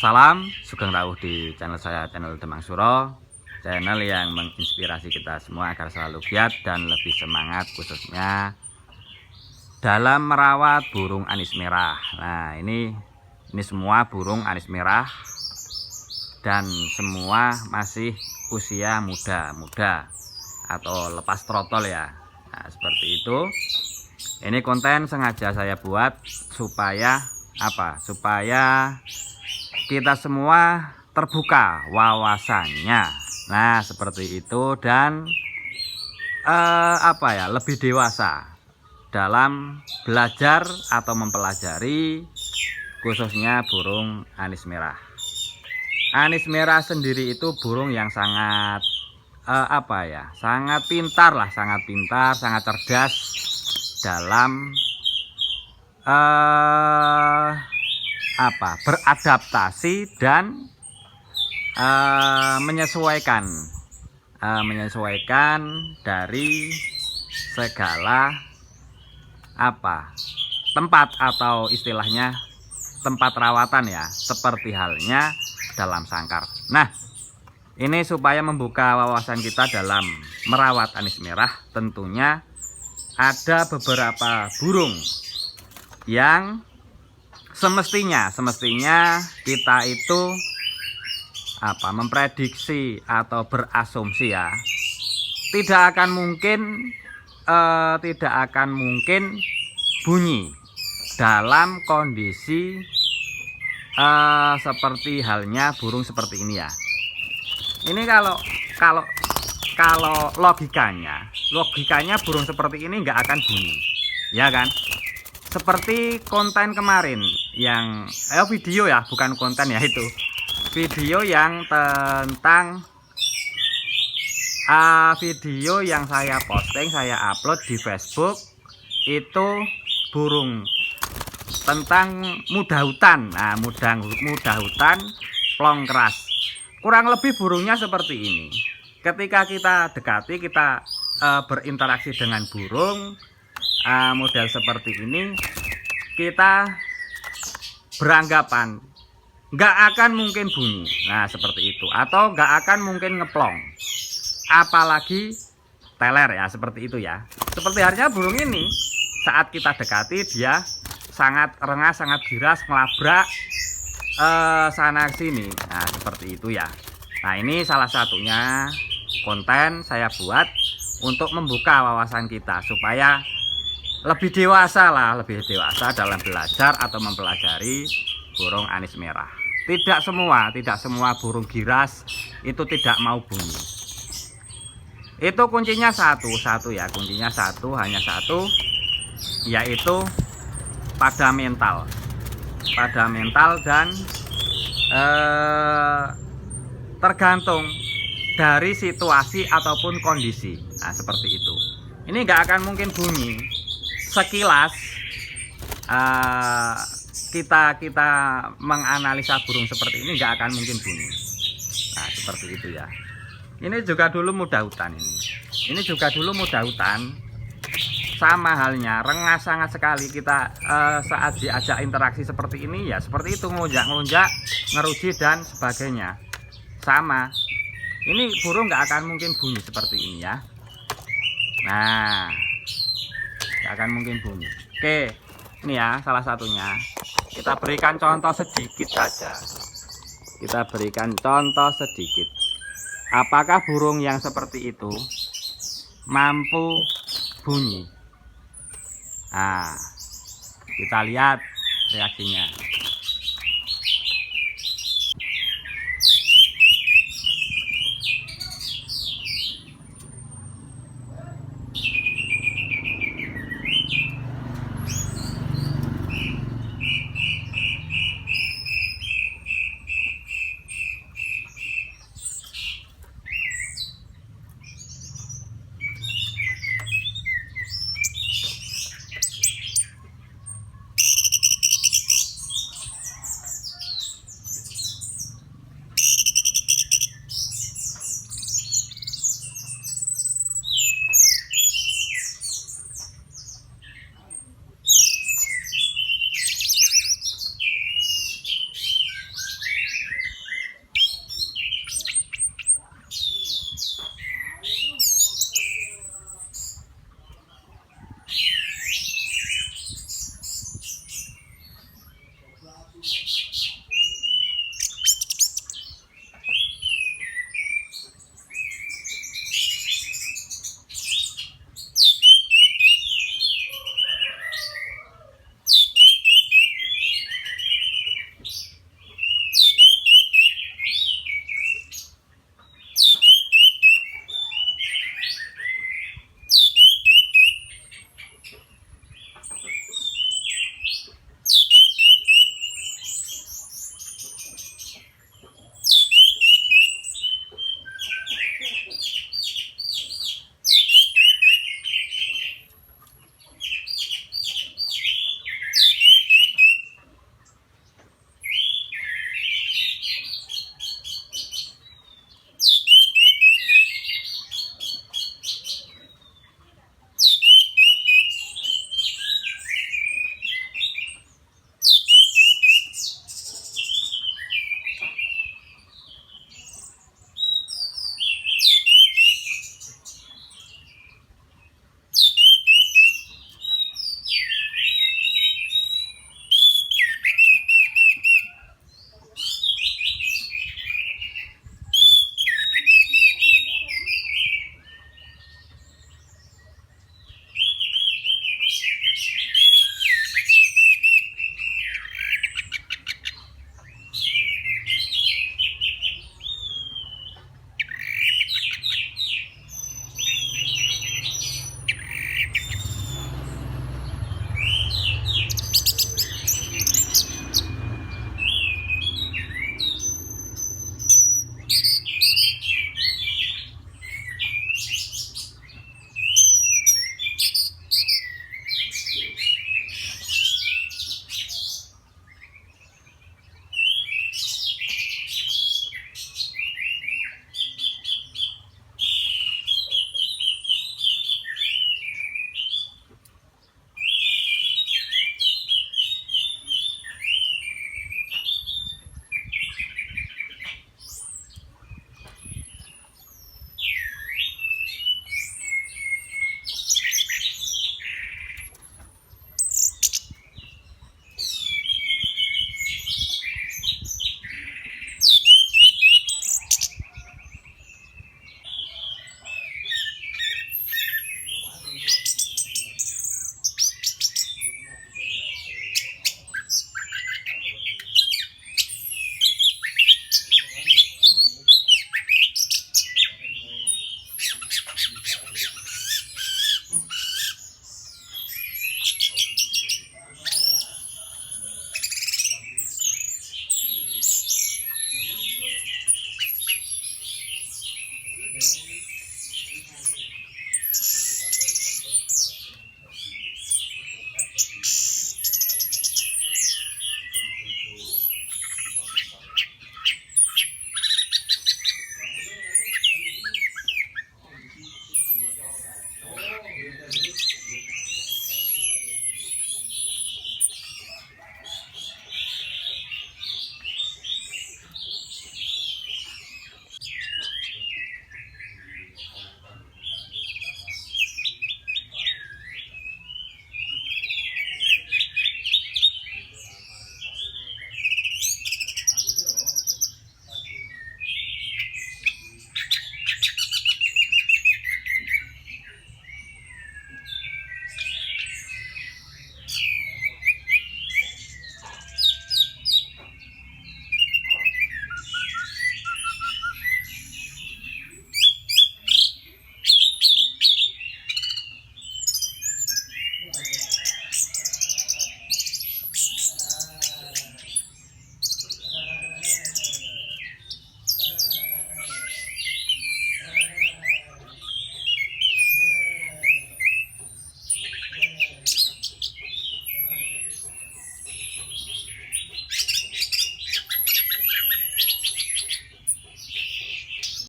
Salam sugeng rawuh di channel saya, channel Demang Suro, channel yang menginspirasi kita semua agar selalu giat dan lebih semangat, khususnya dalam merawat burung anis merah. Nah, ini semua burung anis merah dan semua masih usia muda atau lepas trotol ya. Nah, seperti itu. Ini konten sengaja saya buat supaya apa? Supaya kita semua terbuka wawasannya. Nah, seperti itu, dan lebih dewasa dalam belajar atau mempelajari khususnya burung anis merah. Anis merah sendiri itu burung yang sangat sangat pintar, sangat cerdas dalam beradaptasi dan menyesuaikan dari segala tempat atau istilahnya tempat rawatan ya, seperti halnya dalam sangkar. Nah, ini supaya membuka wawasan kita dalam merawat anis merah, tentunya ada beberapa burung yang semestinya kita itu memprediksi atau berasumsi ya, tidak akan mungkin bunyi dalam kondisi seperti halnya burung seperti ini ya. Ini kalau logikanya burung seperti ini nggak akan bunyi, ya kan? Seperti konten kemarin yang video ya, bukan konten ya, itu video yang tentang video yang saya posting, saya upload di Facebook, itu burung tentang muda hutan. Nah, muda hutan plong keras, kurang lebih burungnya seperti ini. Ketika kita dekati, kita berinteraksi dengan burung model seperti ini, kita beranggapan nggak akan mungkin bunyi. Nah, seperti itu, atau nggak akan mungkin ngeplong, apalagi teler ya, seperti itu ya. Seperti halnya burung ini, saat kita dekati dia sangat rengas, sangat giras, ngelabrak sana sini. Nah, seperti itu ya. Nah, ini salah satunya konten saya buat untuk membuka wawasan kita supaya lebih dewasa dalam belajar atau mempelajari burung anis merah. Tidak semua burung giras itu tidak mau bunyi. Itu kuncinya satu ya, hanya satu, yaitu pada mental dan tergantung dari situasi ataupun kondisi. Nah, seperti itu. Ini nggak akan mungkin bunyi. Sekilas kita menganalisa burung seperti ini nggak akan mungkin bunyi. Nah, seperti itu ya. Ini juga dulu muda hutan sama halnya, rengas sangat sekali. Kita saat diajak interaksi seperti ini ya, seperti itu, ngelunjak, ngeruji dan sebagainya. Sama, ini burung nggak akan mungkin bunyi seperti ini ya. Nah, nggak akan mungkin bunyi. Oke, ini ya salah satunya. Kita berikan contoh sedikit saja. Apakah burung yang seperti itu mampu bunyi? Nah, kita lihat reaksinya.